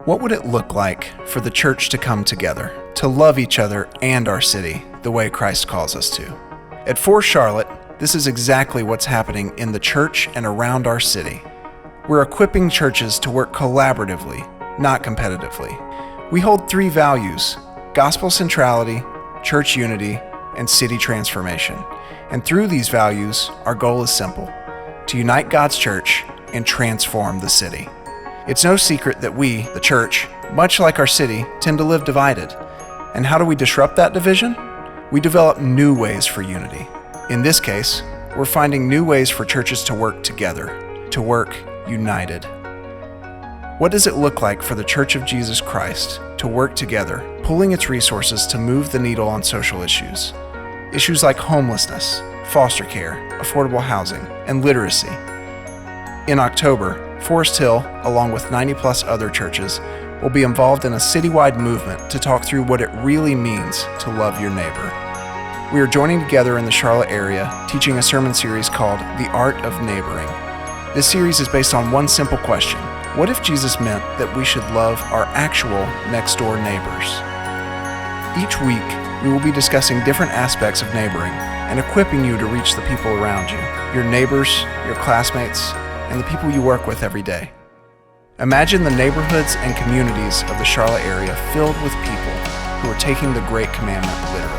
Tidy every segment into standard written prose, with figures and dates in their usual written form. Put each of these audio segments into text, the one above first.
What would it look like for the church to come together, to love each other and our city the way Christ calls us to? At Forest Charlotte, this is exactly what's happening in the church and around our city. We're equipping churches to work collaboratively, not competitively. We hold three values: gospel centrality, church unity, and city transformation. And through these values, our goal is simple: to unite God's church and transform the city. It's no secret that we, the church, much like our city, tend to live divided. And how do we disrupt that division? We develop new ways for unity. In this case, we're finding new ways for churches to work together, to work united. What does it look like for the Church of Jesus Christ to work together, pooling its resources to move the needle on social issues? Issues like homelessness, foster care, affordable housing, and literacy. In October, Forest Hill, along with 90+ other churches, will be involved in a citywide movement to talk through what it really means to love your neighbor. We are joining together in the Charlotte area, teaching a sermon series called The Art of Neighboring. This series is based on one simple question: what if Jesus meant that we should love our actual next-door neighbors? Each week, we will be discussing different aspects of neighboring and equipping you to reach the people around you, your neighbors, your classmates, and the people you work with every day. Imagine the neighborhoods and communities of the Charlotte area filled with people who are taking the Great Commandment literally.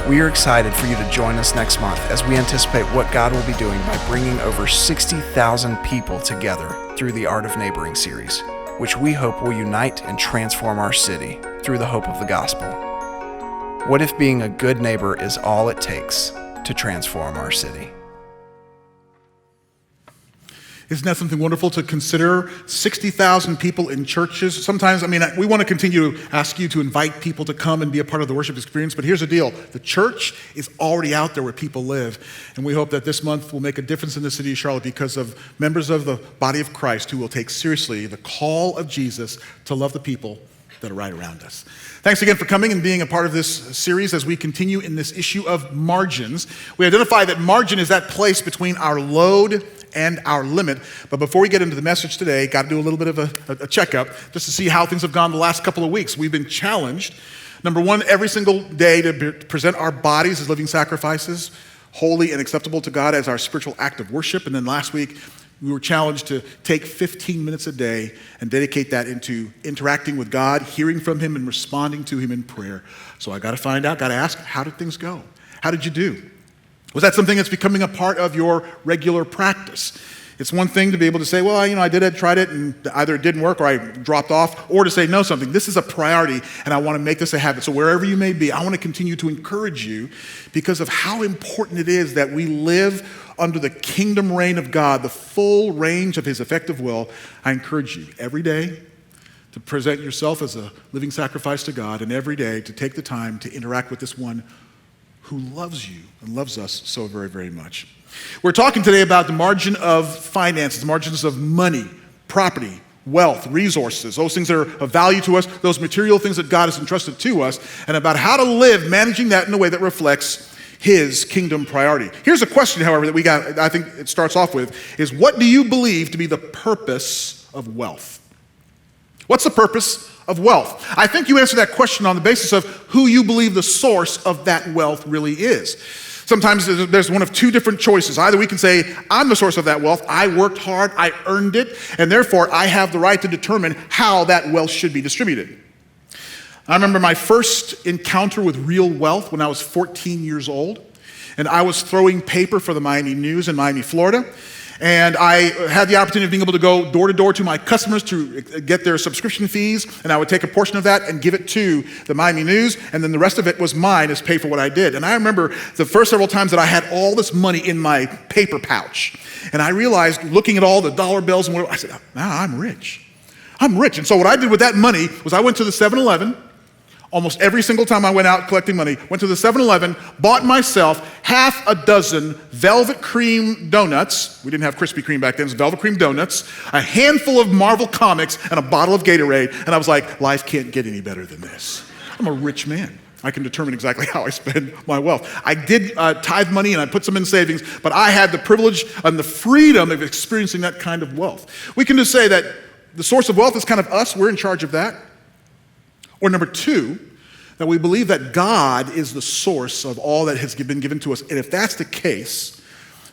We are excited for you to join us next month as we anticipate what God will be doing by bringing over 60,000 people together through the Art of Neighboring series, which we hope will unite and transform our city through the hope of the gospel. What if being a good neighbor is all it takes to transform our city? Isn't that something wonderful to consider? 60,000 people in churches. Sometimes, we want to continue to ask you to invite people to come and be a part of the worship experience, but here's the deal. The church is already out there where people live, and we hope that this month will make a difference in the city of Charlotte because of members of the body of Christ who will take seriously the call of Jesus to love the people that are right around us. Thanks again for coming and being a part of this series as we continue in this issue of margins. We identify that margin is that place between our load and our limit. But before we get into the message today, got to do a little bit of a checkup just to see how things have gone the last couple of weeks. We've been challenged, number one, every single day to present our bodies as living sacrifices, holy and acceptable to God as our spiritual act of worship. And then last week, we were challenged to take 15 minutes a day and dedicate that into interacting with God, hearing from Him, and responding to Him in prayer. So I got to ask, how did things go? How did you do? Was that something that's becoming a part of your regular practice? It's one thing to be able to say, well, I tried it, and either it didn't work or I dropped off, or to say, no, this is a priority, and I want to make this a habit. So wherever you may be, I want to continue to encourage you because of how important it is that we live under the kingdom reign of God, the full range of His effective will. I encourage you every day to present yourself as a living sacrifice to God, and every day to take the time to interact with this one who loves you and loves us so very, very much. We're talking today about the margin of finances, margins of money, property, wealth, resources, those things that are of value to us, those material things that God has entrusted to us, and about how to live managing that in a way that reflects His kingdom priority. Here's a question, however, that we got, I think it starts off with, is what do you believe to be the purpose of wealth? What's the purpose of wealth? I think you answer that question on the basis of who you believe the source of that wealth really is. Sometimes there's one of two different choices. Either we can say, I'm the source of that wealth, I worked hard, I earned it, and therefore I have the right to determine how that wealth should be distributed. I remember my first encounter with real wealth when I was 14 years old, and I was throwing paper for the Miami News in Miami, Florida. And I had the opportunity of being able to go door to door to my customers to get their subscription fees, and I would take a portion of that and give it to the Miami News, and then the rest of it was mine as pay for what I did. And I remember the first several times that I had all this money in my paper pouch, and I realized, looking at all the dollar bills and whatever, I said, now I'm rich. I'm rich. And so what I did with that money was I went to the 7-Eleven. Almost every single time I went out collecting money, went to the 7-Eleven, bought myself half a dozen Velvet Cream donuts. We didn't have Krispy Kreme back then, it was Velvet Cream donuts, a handful of Marvel comics, and a bottle of Gatorade. And I was like, life can't get any better than this. I'm a rich man. I can determine exactly how I spend my wealth. I did tithe money and I put some in savings, but I had the privilege and the freedom of experiencing that kind of wealth. We can just say that the source of wealth is kind of us, we're in charge of that. Or number two, that we believe that God is the source of all that has been given to us. And if that's the case,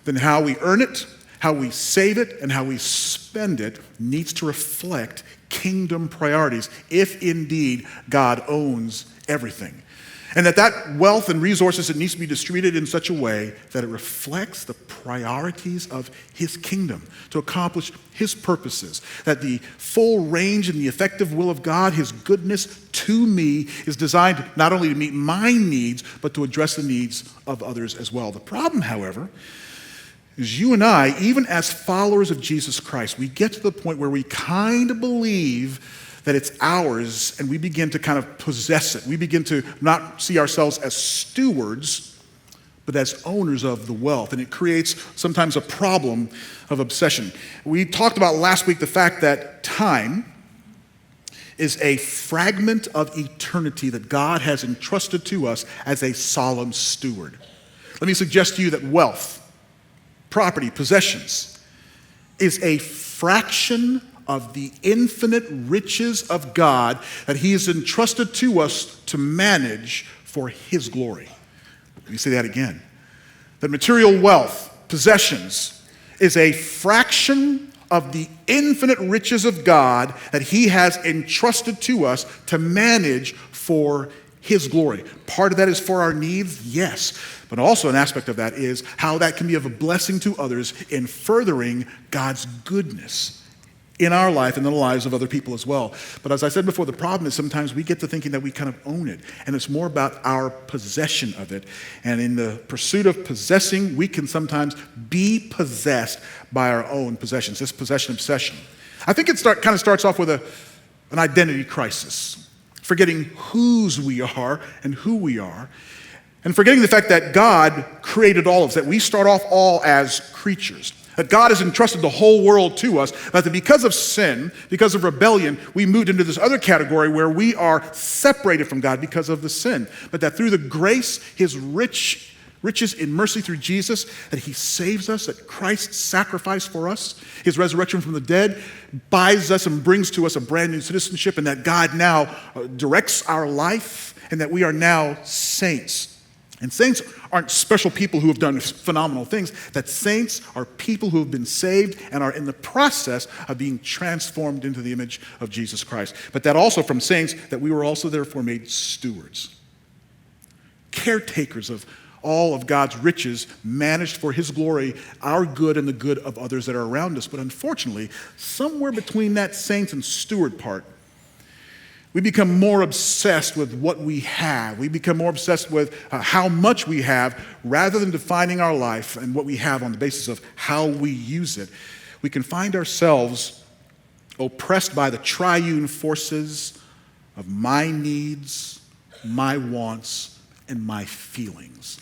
then how we earn it, how we save it, and how we spend it needs to reflect kingdom priorities, if indeed God owns everything. And that wealth and resources, it needs to be distributed in such a way that it reflects the priorities of his kingdom to accomplish his purposes. That the full range and the effective will of God, his goodness to me, is designed not only to meet my needs, but to address the needs of others as well. The problem, however, is you and I, even as followers of Jesus Christ, we get to the point where we kind of believe that it's ours, and we begin to kind of possess it. We begin to not see ourselves as stewards, but as owners of the wealth. And it creates sometimes a problem of obsession. We talked about last week the fact that time is a fragment of eternity that God has entrusted to us as a solemn steward. Let me suggest to you that wealth, property, possessions, is a fraction of the infinite riches of God that he has entrusted to us to manage for his glory. Let me say that again. That material wealth, possessions, is a fraction of the infinite riches of God that he has entrusted to us to manage for his glory. Part of that is for our needs, yes. But also an aspect of that is how that can be of a blessing to others in furthering God's goodness in our life and in the lives of other people as well. But as I said before, the problem is sometimes we get to thinking that we kind of own it, and it's more about our possession of it. And in the pursuit of possessing, we can sometimes be possessed by our own possessions, this possession obsession. I think it kind of starts off with an identity crisis, forgetting whose we are and who we are, and forgetting the fact that God created all of us, that we start off all as creatures. That God has entrusted the whole world to us, but that because of sin, because of rebellion, we moved into this other category where we are separated from God because of the sin. But that through the grace, his riches in mercy through Jesus, that he saves us, that Christ's sacrifice for us, his resurrection from the dead, buys us and brings to us a brand new citizenship, and that God now directs our life, and that we are now saints. And saints aren't special people who have done phenomenal things. That saints are people who have been saved and are in the process of being transformed into the image of Jesus Christ. But that also from saints, that we were also therefore made stewards, caretakers of all of God's riches, managed for his glory, our good and the good of others that are around us. But unfortunately, somewhere between that saints and steward part, we become more obsessed with what we have. We become more obsessed with how much we have rather than defining our life and what we have on the basis of how we use it. We can find ourselves oppressed by the triune forces of my needs, my wants, and my feelings.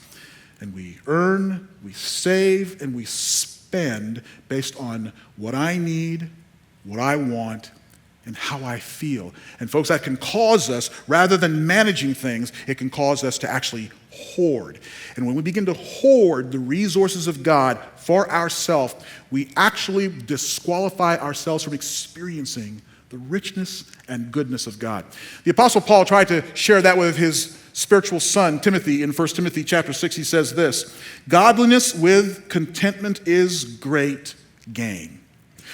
And we earn, we save, and we spend based on what I need, what I want, and how I feel. And folks, that can cause us, rather than managing things, it can cause us to actually hoard. And when we begin to hoard the resources of God for ourselves, we actually disqualify ourselves from experiencing the richness and goodness of God. The Apostle Paul tried to share that with his spiritual son, Timothy. In 1 Timothy chapter 6, he says this: "Godliness with contentment is great gain.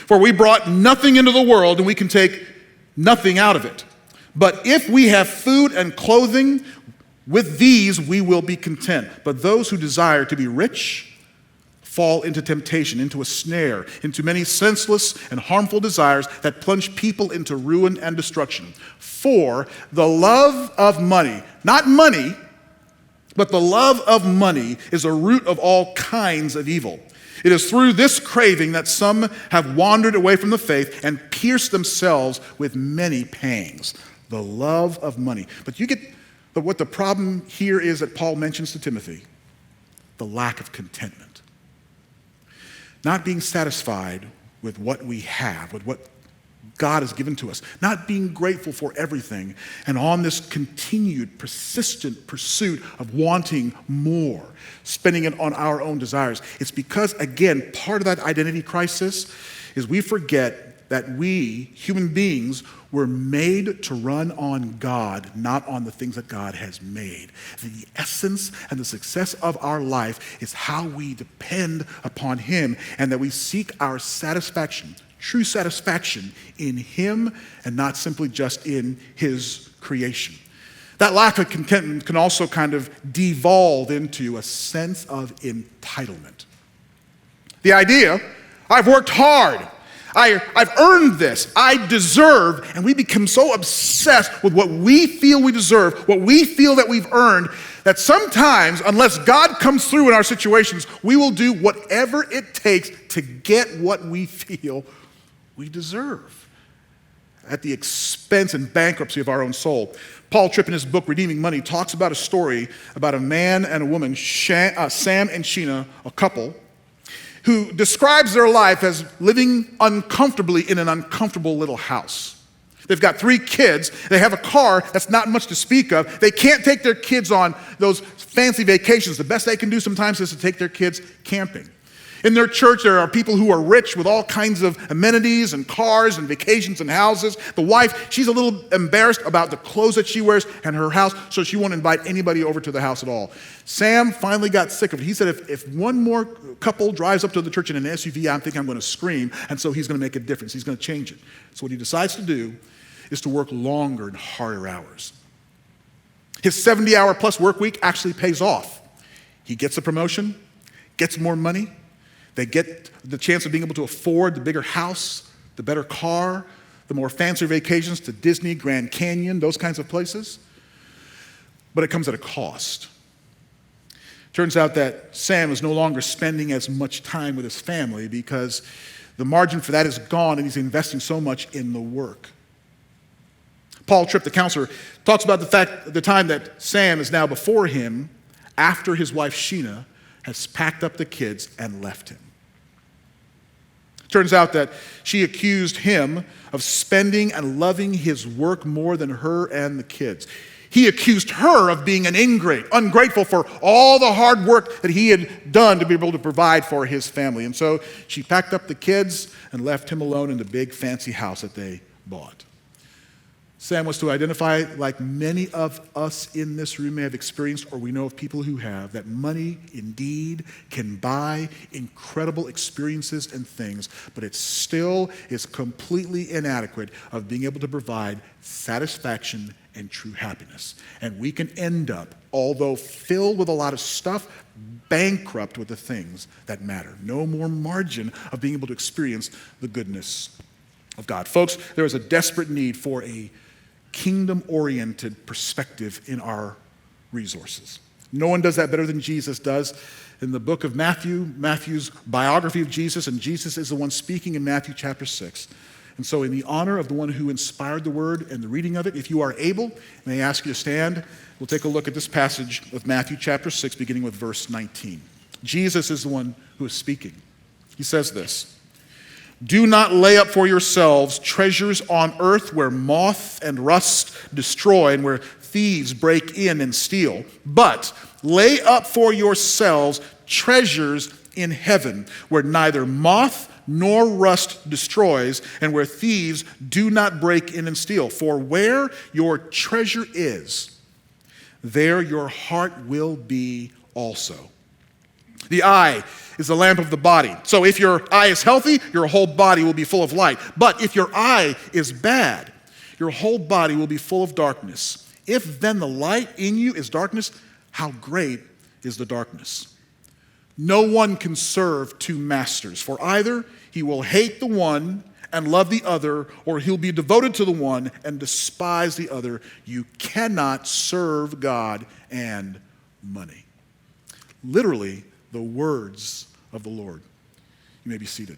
For we brought nothing into the world, and we can take nothing out of it. But if we have food and clothing, with these we will be content. But those who desire to be rich fall into temptation, into a snare, into many senseless and harmful desires that plunge people into ruin and destruction. For the love of money," not money, but the love of money is a root of all kinds of evil. It is through this craving that some have wandered away from the faith and pierced themselves with many pangs. The love of money. But what the problem here is that Paul mentions to Timothy: the lack of contentment. Not being satisfied with what we have, with what God has given to us. Not being grateful for everything, and on this continued, persistent pursuit of wanting more, spending it on our own desires. It's because, again, part of that identity crisis is we forget that we, human beings, were made to run on God, not on the things that God has made. The essence and the success of our life is how we depend upon Him, and that we seek our satisfaction, true satisfaction, in Him and not simply just in His creation. That lack of contentment can also kind of devolve into a sense of entitlement. The idea, I've worked hard, I've earned this, I deserve, and we become so obsessed with what we feel we deserve, what we feel that we've earned, that sometimes, unless God comes through in our situations, we will do whatever it takes to get what we feel we deserve, at the expense and bankruptcy of our own soul. Paul Tripp, in his book, Redeeming Money, talks about a story about a man and a woman, Sam and Sheena, a couple, who describes their life as living uncomfortably in an uncomfortable little house. They've got 3 kids. They have a car that's not much to speak of. They can't take their kids on those fancy vacations. The best they can do sometimes is to take their kids camping. In their church, there are people who are rich with all kinds of amenities and cars and vacations and houses. The wife, she's a little embarrassed about the clothes that she wears and her house, so she won't invite anybody over to the house at all. Sam finally got sick of it. He said, if one more couple drives up to the church in an SUV, I think I'm going to scream, and so he's going to make a difference. He's going to change it. So what he decides to do is to work longer and harder hours. His 70-hour plus work week actually pays off. He gets a promotion, gets more money. They get the chance of being able to afford the bigger house, the better car, the more fancy vacations to Disney, Grand Canyon, those kinds of places. But it comes at a cost. Turns out that Sam is no longer spending as much time with his family because the margin for that is gone, and he's investing so much in the work. Paul Tripp, the counselor, talks about the time that Sam is now before him after his wife Sheena has packed up the kids and left him. Turns out that she accused him of spending and loving his work more than her and the kids. He accused her of being an ingrate, ungrateful for all the hard work that he had done to be able to provide for his family. And so she packed up the kids and left him alone in the big fancy house that they bought. Sam was to identify, like many of us in this room may have experienced, or we know of people who have, that money indeed can buy incredible experiences and things, but it still is completely inadequate of being able to provide satisfaction and true happiness. And we can end up, although filled with a lot of stuff, bankrupt with the things that matter. No more margin of being able to experience the goodness of God. Folks, there is a desperate need for a kingdom-oriented perspective in our resources. No one does that better than Jesus does. In the book of Matthew, Matthew's biography of Jesus, and Jesus is the one speaking in Matthew chapter 6. And so in the honor of the one who inspired the word and the reading of it, if you are able, may I ask you to stand. We'll take a look at this passage of Matthew chapter 6, beginning with verse 19. Jesus is the one who is speaking. He says this: "Do not lay up for yourselves treasures on earth where moth and rust destroy and where thieves break in and steal, but lay up for yourselves treasures in heaven where neither moth nor rust destroys and where thieves do not break in and steal. For where your treasure is, there your heart will be also. The eye is the lamp of the body. So if your eye is healthy, your whole body will be full of light. But if your eye is bad, your whole body will be full of darkness. If then the light in you is darkness, how great is the darkness? No one can serve 2 masters, for either he will hate the one and love the other, or he'll be devoted to the one and despise the other. You cannot serve God and money." Literally, the words of the Lord. You may be seated.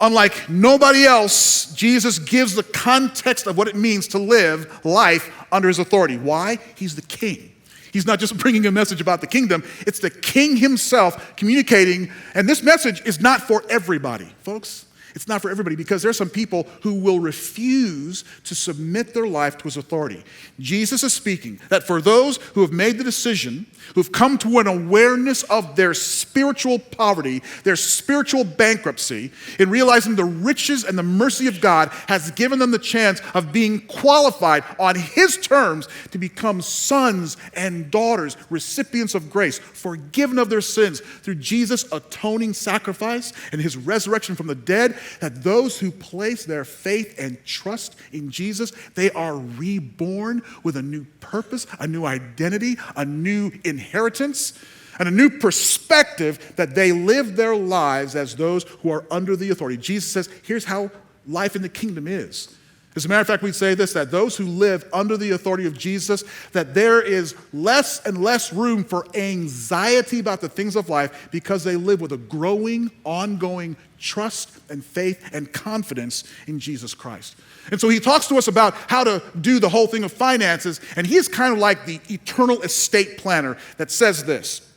Unlike nobody else, Jesus gives the context of what it means to live life under his authority. Why? He's the king. He's not just bringing a message about the kingdom, it's the king himself communicating, and this message is not for everybody, folks. It's not for everybody because there's some people who will refuse to submit their life to his authority. Jesus is speaking that for those who have made the decision, who've come to an awareness of their spiritual poverty, their spiritual bankruptcy, in realizing the riches and the mercy of God has given them the chance of being qualified on his terms to become sons and daughters, recipients of grace, forgiven of their sins through Jesus' atoning sacrifice and his resurrection from the dead, that those who place their faith and trust in Jesus, they are reborn with a new purpose, a new identity, a new inheritance, and a new perspective that they live their lives as those who are under the authority. Jesus says, here's how life in the kingdom is. As a matter of fact, we'd say this, that those who live under the authority of Jesus, that there is less and less room for anxiety about the things of life because they live with a growing, ongoing trust and faith and confidence in Jesus Christ. And so he talks to us about how to do the whole thing of finances, and he's kind of like the eternal estate planner that says this: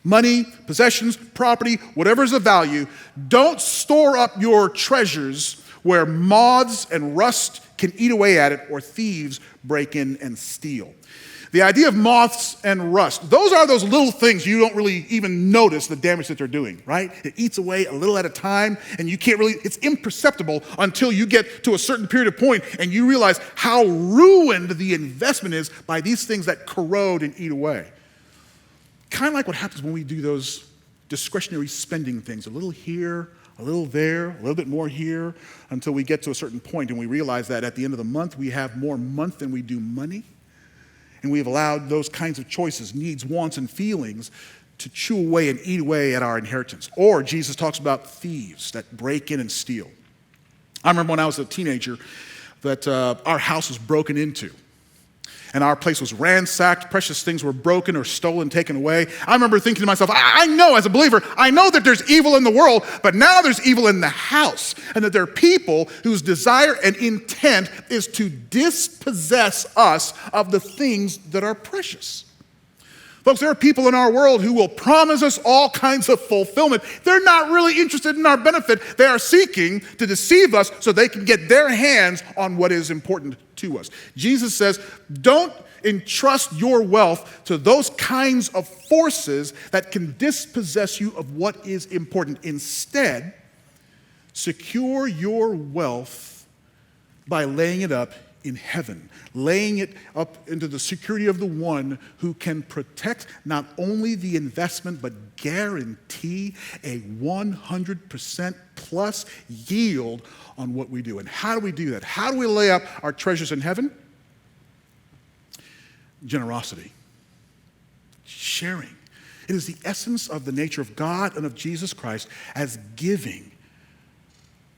money, possessions, property, whatever is of value, don't store up your treasures where moths and rust can eat away at it or thieves break in and steal. The idea of moths and rust, those are those little things you don't really even notice the damage that they're doing, right? It eats away a little at a time, and you can't really, it's imperceptible until you get to a certain period of point and you realize how ruined the investment is by these things that corrode and eat away. Kind of like what happens when we do those discretionary spending things, a little here, a little there, a little bit more here, until we get to a certain point and we realize that at the end of the month, we have more month than we do money. And we've allowed those kinds of choices, needs, wants, and feelings to chew away and eat away at our inheritance. Or Jesus talks about thieves that break in and steal. I remember when I was a teenager that our house was broken into. And our place was ransacked, precious things were broken or stolen, taken away. I remember thinking to myself, I know as a believer, I know that there's evil in the world, but now there's evil in the house. And that there are people whose desire and intent is to dispossess us of the things that are precious. Folks, there are people in our world who will promise us all kinds of fulfillment. They're not really interested in our benefit. They are seeking to deceive us so they can get their hands on what is important to us. Jesus says, don't entrust your wealth to those kinds of forces that can dispossess you of what is important. Instead, secure your wealth by laying it up in heaven, laying it up into the security of the one who can protect not only the investment, but guarantee a 100% plus yield on what we do. And how do we do that? How do we lay up our treasures in heaven? Generosity, sharing. It is the essence of the nature of God and of Jesus Christ as giving,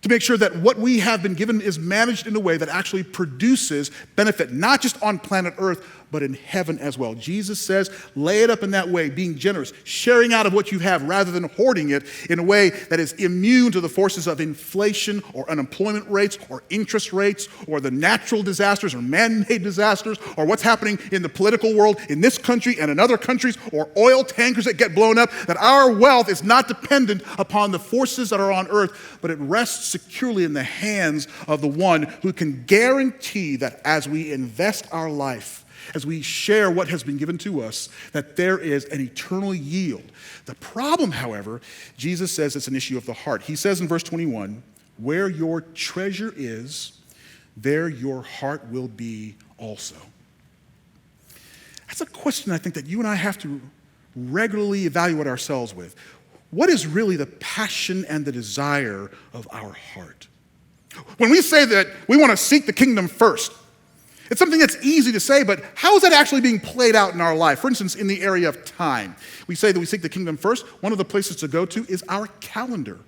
to make sure that what we have been given is managed in a way that actually produces benefit, not just on planet Earth, but in heaven as well. Jesus says, lay it up in that way, being generous, sharing out of what you have rather than hoarding it in a way that is immune to the forces of inflation or unemployment rates or interest rates or the natural disasters or man-made disasters or what's happening in the political world in this country and in other countries or oil tankers that get blown up, that our wealth is not dependent upon the forces that are on earth, but it rests securely in the hands of the one who can guarantee that as we invest our life, as we share what has been given to us, that there is an eternal yield. The problem, however, Jesus says it's an issue of the heart. He says in verse 21, where your treasure is, there your heart will be also. That's a question I think that you and I have to regularly evaluate ourselves with. What is really the passion and the desire of our heart? When we say that we want to seek the kingdom first, it's something that's easy to say, but how is that actually being played out in our life? For instance, in the area of time, we say that we seek the kingdom first. One of the places to go to is our calendar,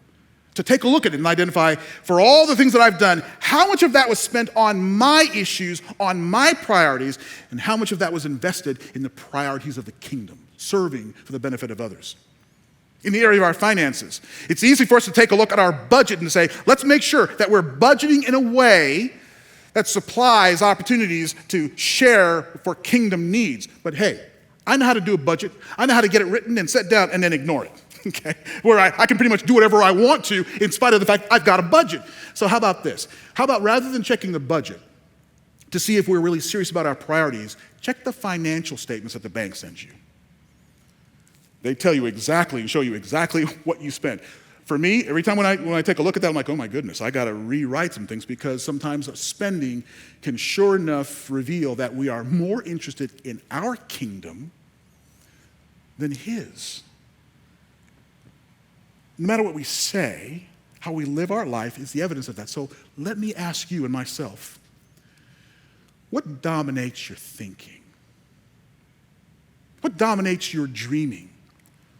to take a look at it and identify, for all the things that I've done, how much of that was spent on my issues, on my priorities, and how much of that was invested in the priorities of the kingdom, serving for the benefit of others. In the area of our finances, it's easy for us to take a look at our budget and say, let's make sure that we're budgeting in a way that supplies opportunities to share for kingdom needs. But hey, I know how to do a budget. I know how to get it written and set down and then ignore it. okay? Where I can pretty much do whatever I want to in spite of the fact I've got a budget. So how about this? How about rather than checking the budget to see if we're really serious about our priorities, check the financial statements that the bank sends you. They tell you exactly and show you exactly what you spent. For me, every time when I take a look at that, I'm like, oh my goodness, I got to rewrite some things because sometimes spending can sure enough reveal that we are more interested in our kingdom than His. No matter what we say, how we live our life is the evidence of that. So let me ask you and myself, what dominates your thinking? What dominates your dreaming?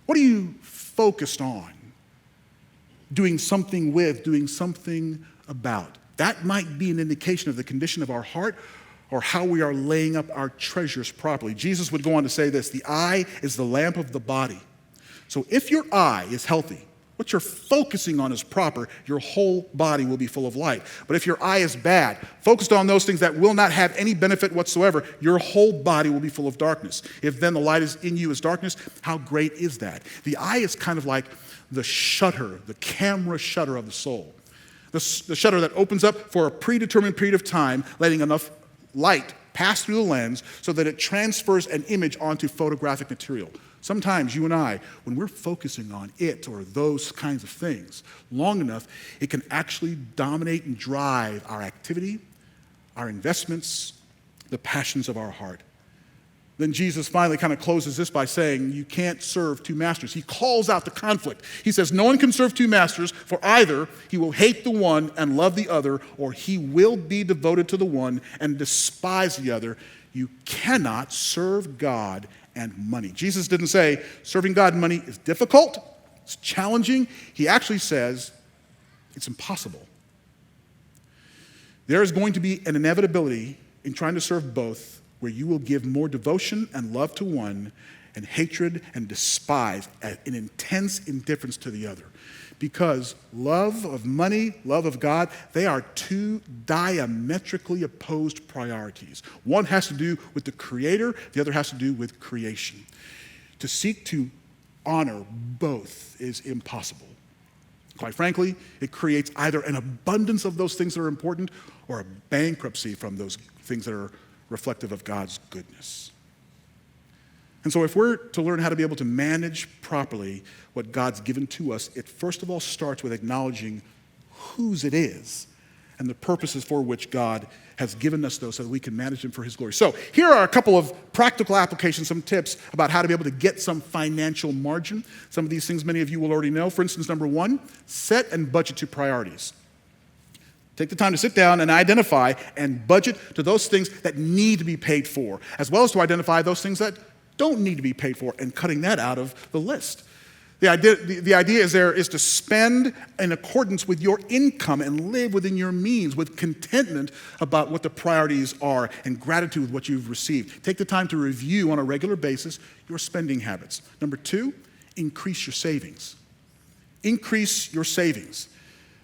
What are you focused on? Doing something with, doing something about. That might be an indication of the condition of our heart or how we are laying up our treasures properly. Jesus would go on to say this, the eye is the lamp of the body. So if your eye is healthy, what you're focusing on is proper, your whole body will be full of light. But if your eye is bad, focused on those things that will not have any benefit whatsoever, your whole body will be full of darkness. If then the light is in you is darkness, how great is that? The eye is kind of like the shutter, the camera shutter of the soul. The shutter that opens up for a predetermined period of time, letting enough light pass through the lens so that it transfers an image onto photographic material. Sometimes you and I, when we're focusing on it or those kinds of things long enough, it can actually dominate and drive our activity, our investments, the passions of our heart. Then Jesus finally kind of closes this by saying, you can't serve two masters. He calls out the conflict. He says, no one can serve two masters, for either he will hate the one and love the other, or he will be devoted to the one and despise the other. You cannot serve God and money. Jesus didn't say serving God and money is difficult, it's challenging. He actually says it's impossible. There is going to be an inevitability in trying to serve both, where you will give more devotion and love to one and hatred and despise an intense indifference to the other. Because love of money, love of God, they are two diametrically opposed priorities. One has to do with the Creator, the other has to do with creation. To seek to honor both is impossible. Quite frankly, it creates either an abundance of those things that are important or a bankruptcy from those things that are reflective of God's goodness. And so if we're to learn how to be able to manage properly what God's given to us, it first of all starts with acknowledging whose it is and the purposes for which God has given us those so that we can manage them for His glory. So here are a couple of practical applications, some tips about how to be able to get some financial margin. Some of these things many of you will already know. For instance, number one, set and budget to priorities. Take the time to sit down and identify and budget to those things that need to be paid for, as well as to identify those things that don't need to be paid for and cutting that out of the list. The idea is to spend in accordance with your income and live within your means with contentment about what the priorities are and gratitude with what you've received. Take the time to review on a regular basis your spending habits. Number two, increase your savings. Increase your savings.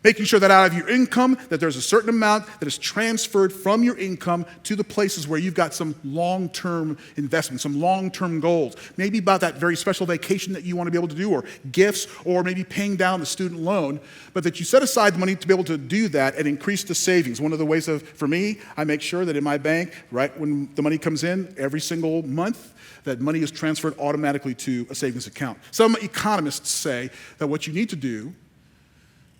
Making sure that out of your income, that there's a certain amount that is transferred from your income to the places where you've got some long-term investment, some long-term goals. Maybe about that very special vacation that you want to be able to do, or gifts, or maybe paying down the student loan, but that you set aside the money to be able to do that and increase the savings. One of the ways for me, I make sure that in my bank, right when the money comes in every single month, that money is transferred automatically to a savings account. Some economists say that what you need to do,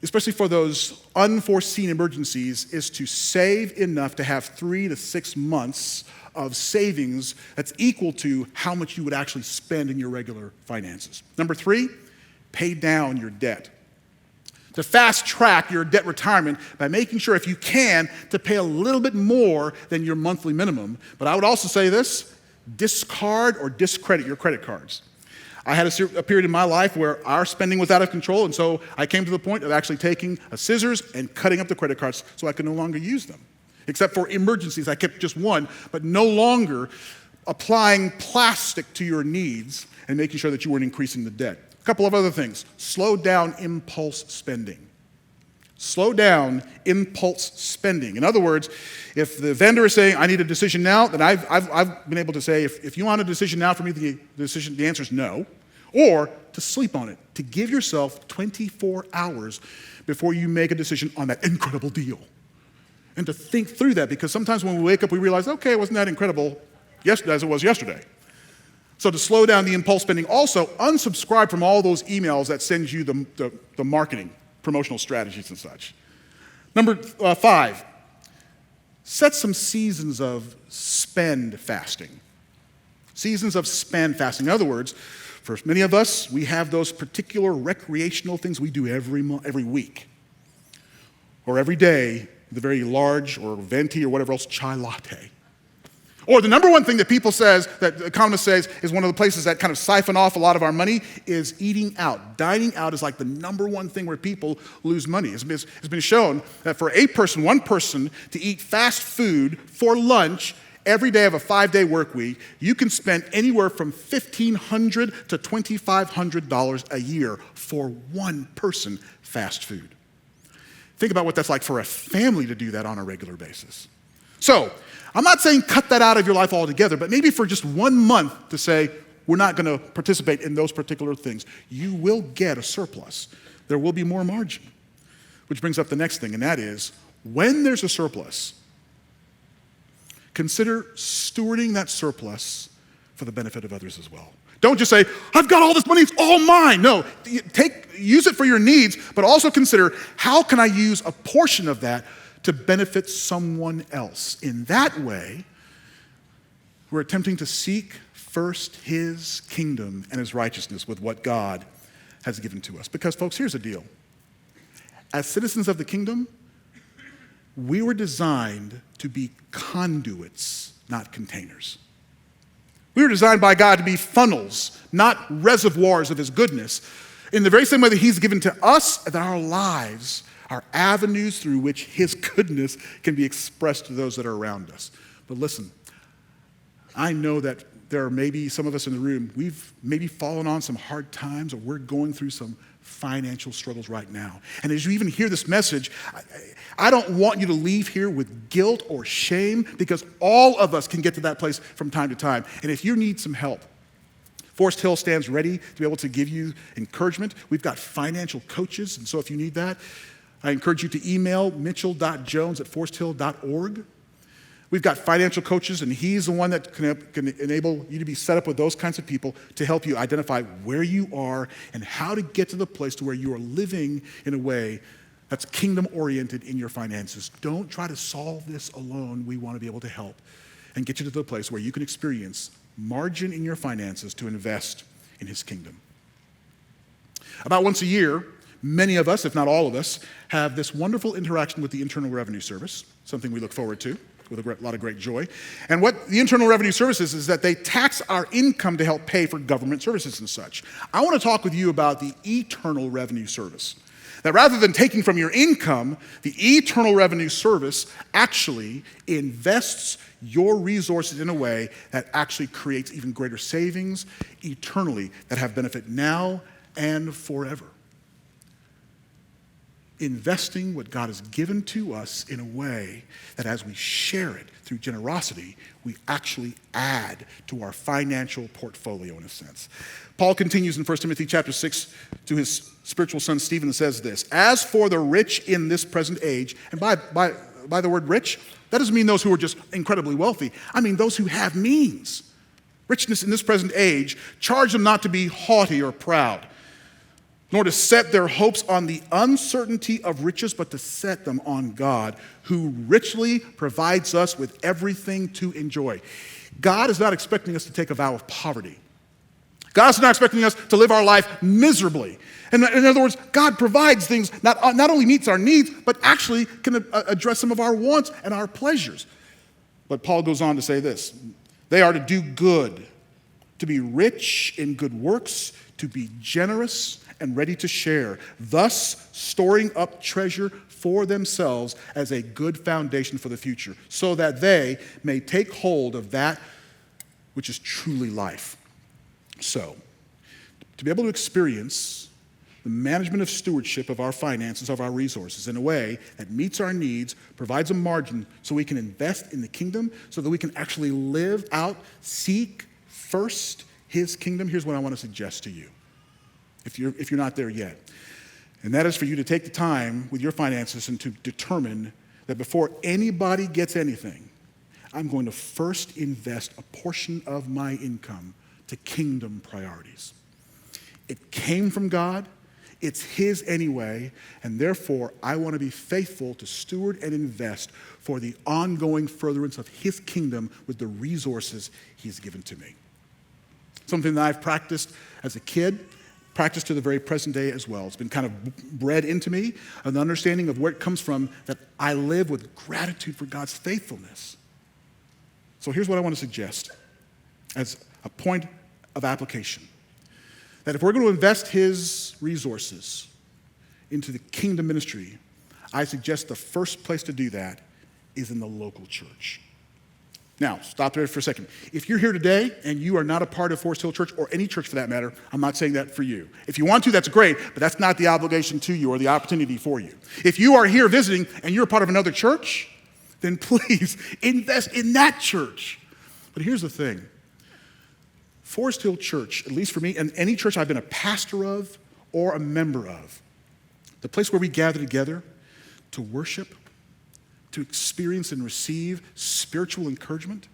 especially for those unforeseen emergencies, is to save enough to have 3 to 6 months of savings that's equal to how much you would actually spend in your regular finances. Number three, pay down your debt. To fast track your debt retirement by making sure, if you can, to pay a little bit more than your monthly minimum. But I would also say this, discard or discredit your credit cards. I had a period in my life where our spending was out of control, and so I came to the point of actually taking a scissors and cutting up the credit cards so I could no longer use them. Except for emergencies, I kept just one, but no longer applying plastic to your needs and making sure that you weren't increasing the debt. A couple of other things. Slow down impulse spending. Slow down impulse spending. In other words, if the vendor is saying, I need a decision now, then I've been able to say, if you want a decision now from me, the answer is no. Or to sleep on it, to give yourself 24 hours before you make a decision on that incredible deal. And to think through that, because sometimes when we wake up, we realize, okay, it wasn't that incredible as it was yesterday. So to slow down the impulse spending, also unsubscribe from all those emails that send you the marketing, promotional strategies and such. Number 5, set some seasons of spend fasting. Seasons of spend fasting. In other words, for many of us, we have those particular recreational things we do every week or every day, the very large or venti or whatever else, chai latte. Or the number one thing that people says, that economists says, is one of the places that kind of siphon off a lot of our money is eating out. Dining out is like the number one thing where people lose money. It's been shown that for one person to eat fast food for lunch every day of a 5-day work week, you can spend anywhere from $1,500 to $2,500 a year for one person fast food. Think about what that's like for a family to do that on a regular basis. So, I'm not saying cut that out of your life altogether, but maybe for just 1 month to say, we're not going to participate in those particular things. You will get a surplus. There will be more margin. Which brings up the next thing, and that is, when there's a surplus, consider stewarding that surplus for the benefit of others as well. Don't just say, I've got all this money, it's all mine. No, use it for your needs, but also consider, how can I use a portion of that to benefit someone else? In that way, we're attempting to seek first his kingdom and his righteousness with what God has given to us. Because, folks, here's the deal. As citizens of the kingdom, we were designed to be conduits, not containers. We were designed by God to be funnels, not reservoirs of his goodness. In the very same way that he's given to us, that our lives are avenues through which his goodness can be expressed to those that are around us. But listen, I know that there are maybe some of us in the room, we've maybe fallen on some hard times, or we're going through some financial struggles right now. And as you even hear this message, I don't want you to leave here with guilt or shame, because all of us can get to that place from time to time. And if you need some help, Forest Hill stands ready to be able to give you encouragement. We've got financial coaches, and so if you need that, I encourage you to email mitchell.jones@foresthill.org. We've got financial coaches, and he's the one that can enable you to be set up with those kinds of people to help you identify where you are and how to get to the place to where you are living in a way that's kingdom-oriented in your finances. Don't try to solve this alone. We want to be able to help and get you to the place where you can experience margin in your finances to invest in his kingdom. About once a year, many of us, if not all of us, have this wonderful interaction with the Internal Revenue Service, something we look forward to with a lot of great joy. And what the Internal Revenue Service is that they tax our income to help pay for government services and such. I want to talk with you about the Eternal Revenue Service. That rather than taking from your income, the Eternal Revenue Service actually invests your resources in a way that actually creates even greater savings eternally that have benefit now and forever. Investing what God has given to us in a way that as we share it through generosity, we actually add to our financial portfolio in a sense. Paul continues in 1 Timothy chapter 6 to his spiritual son Stephen and says this, as for the rich in this present age, and by the word rich, that doesn't mean those who are just incredibly wealthy. I mean those who have means. Richness in this present age, charge them not to be haughty or proud, nor to set their hopes on the uncertainty of riches, but to set them on God, who richly provides us with everything to enjoy. God is not expecting us to take a vow of poverty. God is not expecting us to live our life miserably. And in other words, God provides things, not only meets our needs, but actually can address some of our wants and our pleasures. But Paul goes on to say this, they are to do good, to be rich in good works, to be generous and ready to share, thus storing up treasure for themselves as a good foundation for the future, so that they may take hold of that which is truly life. So, to be able to experience the management of stewardship of our finances, of our resources, in a way that meets our needs, provides a margin so we can invest in the kingdom, so that we can actually live out, seek first his kingdom, here's what I want to suggest to you. if you're not there yet. And that is for you to take the time with your finances and to determine that before anybody gets anything, I'm going to first invest a portion of my income to kingdom priorities. It came from God. It's His anyway, and therefore I want to be faithful to steward and invest for the ongoing furtherance of His kingdom with the resources He's given to me. Something that I've practiced as a kid, practiced to the very present day as well. It's been kind of bred into me, an understanding of where it comes from, that I live with gratitude for God's faithfulness. So here's what I want to suggest as a point of application. That if we're going to invest His resources into the kingdom ministry, I suggest the first place to do that is in the local church. Now, stop there for a second. If you're here today and you are not a part of Forest Hill Church, or any church for that matter, I'm not saying that for you. If you want to, that's great, but that's not the obligation to you or the opportunity for you. If you are here visiting and you're a part of another church, then please invest in that church. But here's the thing. Forest Hill Church, at least for me, and any church I've been a pastor of or a member of, the place where we gather together to worship, to experience and receive spiritual encouragement,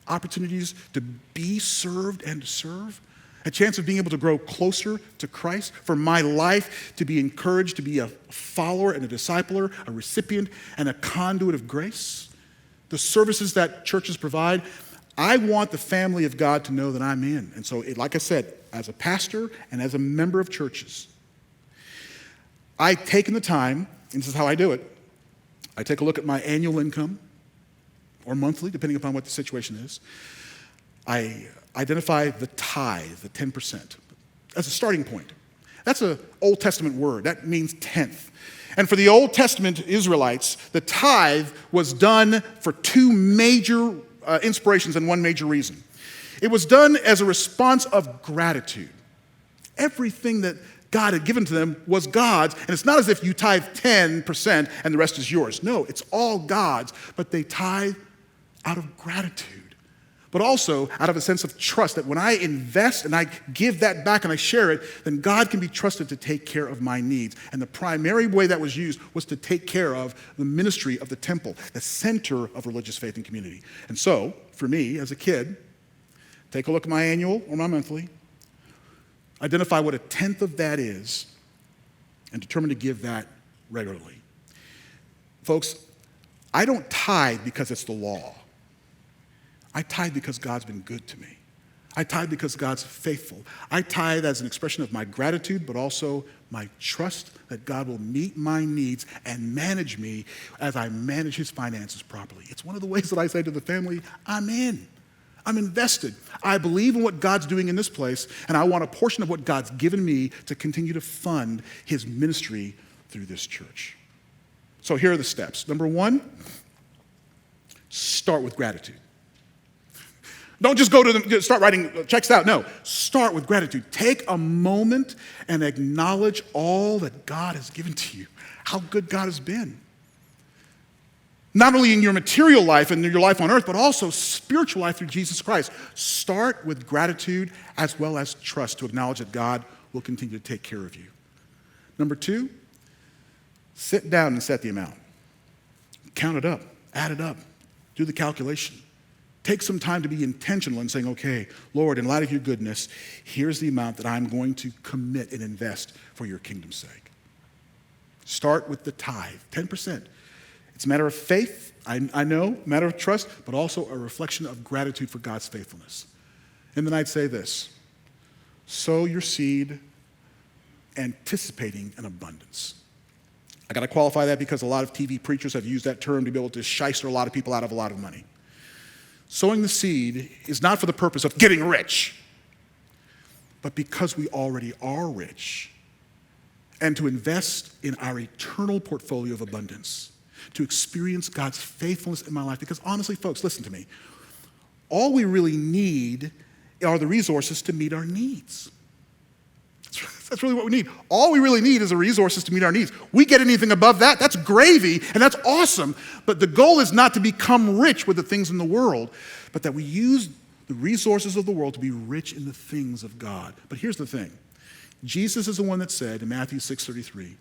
opportunities to be served and to serve, a chance of being able to grow closer to Christ, for my life to be encouraged to be a follower and a discipler, a recipient and a conduit of grace. The services that churches provide, I want the family of God to know that I'm in. And so, like I said, as a pastor and as a member of churches, I've taken the time, and this is how I do it, I take a look at my annual income, or monthly, depending upon what the situation is. I identify the tithe, the 10%, as a starting point. That's an Old Testament word. That means tenth. And for the Old Testament Israelites, the tithe was done for two major inspirations and one major reason. It was done as a response of gratitude. Everything that God had given to them was God's, and it's not as if you tithe 10% and the rest is yours. No, it's all God's, but they tithe out of gratitude, but also out of a sense of trust that when I invest and I give that back and I share it, then God can be trusted to take care of my needs. And the primary way that was used was to take care of the ministry of the temple, the center of religious faith and community. And so, for me, as a kid, take a look at my annual or my monthly, identify what a tenth of that is, and determine to give that regularly. Folks, I don't tithe because it's the law. I tithe because God's been good to me. I tithe because God's faithful. I tithe as an expression of my gratitude, but also my trust that God will meet my needs and manage me as I manage His finances properly. It's one of the ways that I say to the family, I'm in. I'm invested. I believe in what God's doing in this place, and I want a portion of what God's given me to continue to fund His ministry through this church. So here are the steps. Number one, start with gratitude. Don't just go to them, start writing checks out. No, start with gratitude. Take a moment and acknowledge all that God has given to you, how good God has been. Not only in your material life and your life on earth, but also spiritual life through Jesus Christ. Start with gratitude as well as trust to acknowledge that God will continue to take care of you. Number two, sit down and set the amount. Count it up, add it up, do the calculation. Take some time to be intentional in saying, okay, Lord, in light of your goodness, here's the amount that I'm going to commit and invest for your kingdom's sake. Start with the tithe, 10%. It's a matter of faith, I know, a matter of trust, but also a reflection of gratitude for God's faithfulness. And then I'd say this, sow your seed anticipating an abundance. I got to qualify that because a lot of TV preachers have used that term to be able to shyster a lot of people out of a lot of money. Sowing the seed is not for the purpose of getting rich, but because we already are rich, and to invest in our eternal portfolio of abundance, to experience God's faithfulness in my life. Because honestly, folks, listen to me. All we really need are the resources to meet our needs. That's really what we need. All we really need is the resources to meet our needs. We get anything above that, that's gravy, and that's awesome. But the goal is not to become rich with the things in the world, but that we use the resources of the world to be rich in the things of God. But here's the thing. Jesus is the one that said in Matthew 6:33,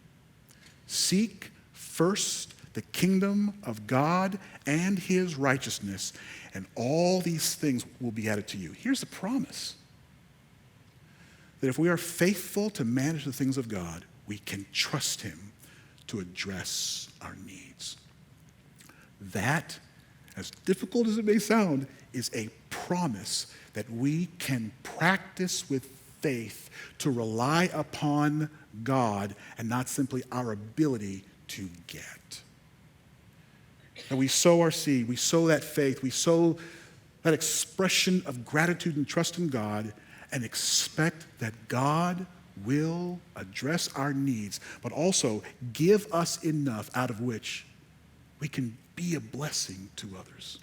seek first the kingdom of God and his righteousness, and all these things will be added to you. Here's the promise, that if we are faithful to manage the things of God, we can trust him to address our needs. That, as difficult as it may sound, is a promise that we can practice with faith to rely upon God and not simply our ability to get. And we sow our seed, we sow that faith, we sow that expression of gratitude and trust in God, and expect that God will address our needs, but also give us enough out of which we can be a blessing to others.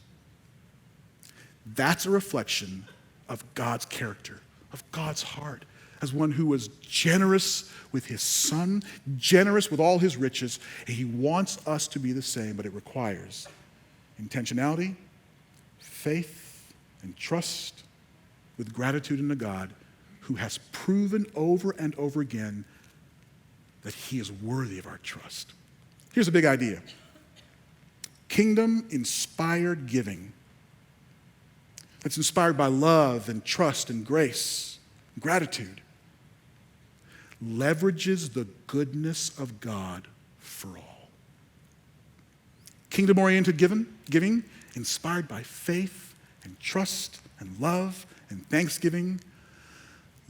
That's a reflection of God's character, of God's heart, as one who was generous with his son, generous with all his riches. He wants us to be the same, but it requires intentionality, faith, and trust with gratitude in a God who has proven over and over again that he is worthy of our trust. Here's a big idea. Kingdom-inspired giving that's inspired by love and trust and grace and gratitude leverages the goodness of God for all. Kingdom-oriented giving inspired by faith and trust and love and thanksgiving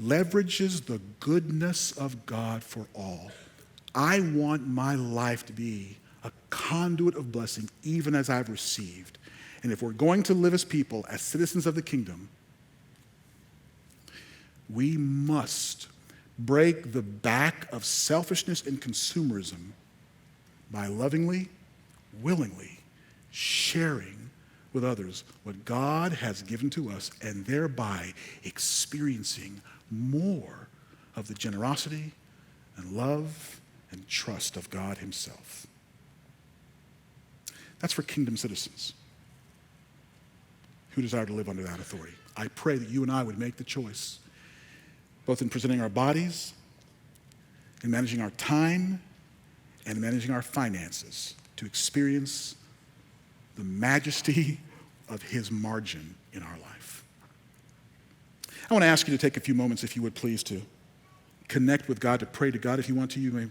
leverages the goodness of God for all. I want my life to be a conduit of blessing even as I've received. And if we're going to live as people, as citizens of the kingdom, we must break the back of selfishness and consumerism by lovingly, willingly sharing with others what God has given to us, and thereby experiencing more of the generosity and love and trust of God himself. That's for kingdom citizens who desire to live under that authority. I pray that you and I would make the choice, both in presenting our bodies, in managing our time, and in managing our finances, to experience the majesty of his margin in our life. I want to ask you to take a few moments, if you would please, to connect with God, to pray to God. If you want to, you may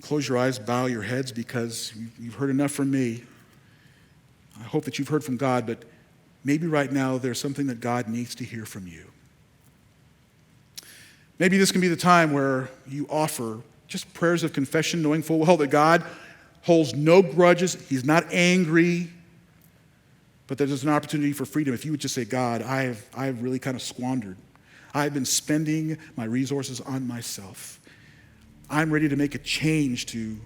close your eyes, bow your heads, because you've heard enough from me. I hope that you've heard from God, but maybe right now there's something that God needs to hear from you. Maybe this can be the time where you offer just prayers of confession, knowing full well that God holds no grudges. He's not angry, but there's an opportunity for freedom. If you would just say, God, I've really kind of squandered. I've been spending my resources on myself. I'm ready to make a change to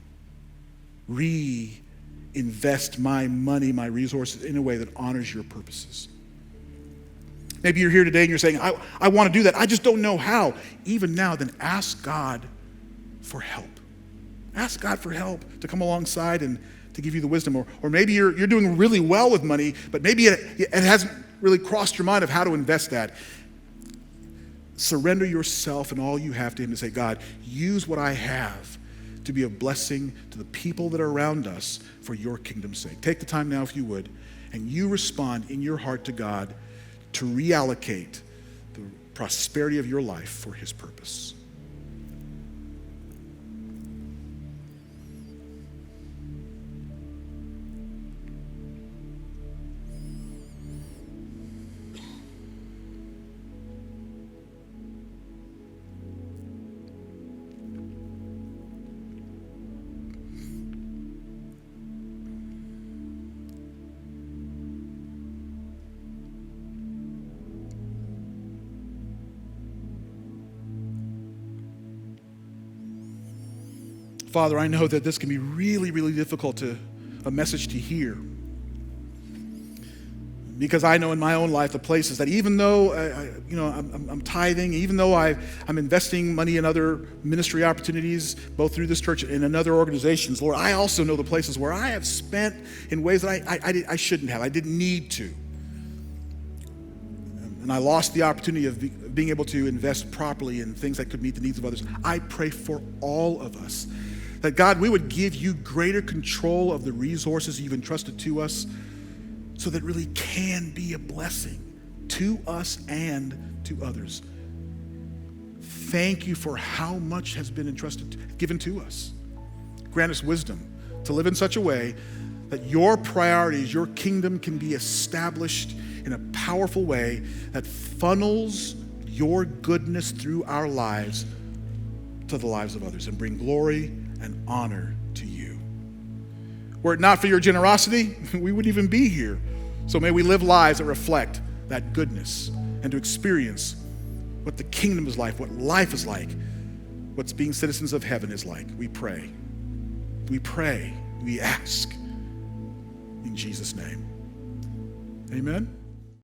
reinvest my money, my resources in a way that honors your purposes. Maybe you're here today and you're saying, I want to do that. I just don't know how. Even now, then ask God for help. Ask God for help to come alongside and to give you the wisdom. Or maybe you're doing really well with money, but maybe it hasn't really crossed your mind of how to invest that. Surrender yourself and all you have to him to say, God, use what I have to be a blessing to the people that are around us for your kingdom's sake. Take the time now, if you would, and you respond in your heart to God to reallocate the prosperity of your life for his purpose. Father, I know that this can be really, really difficult a message to hear. Because I know in my own life the places that even though I'm tithing, even though I'm investing money in other ministry opportunities, both through this church and in other organizations, Lord, I also know the places where I have spent in ways that I shouldn't have. I didn't need to. And and I lost the opportunity of being able to invest properly in things that could meet the needs of others. I pray for all of us that, God, we would give you greater control of the resources you've entrusted to us so that it really can be a blessing to us and to others. Thank you for how much has been given to us. Grant us wisdom to live in such a way that your priorities, your kingdom can be established in a powerful way that funnels your goodness through our lives to the lives of others and bring glory and honor to you. Were it not for your generosity, we wouldn't even be here. So may we live lives that reflect that goodness and to experience what the kingdom is like, what life is like, what being citizens of heaven is like. We pray, we ask in Jesus' name. Amen.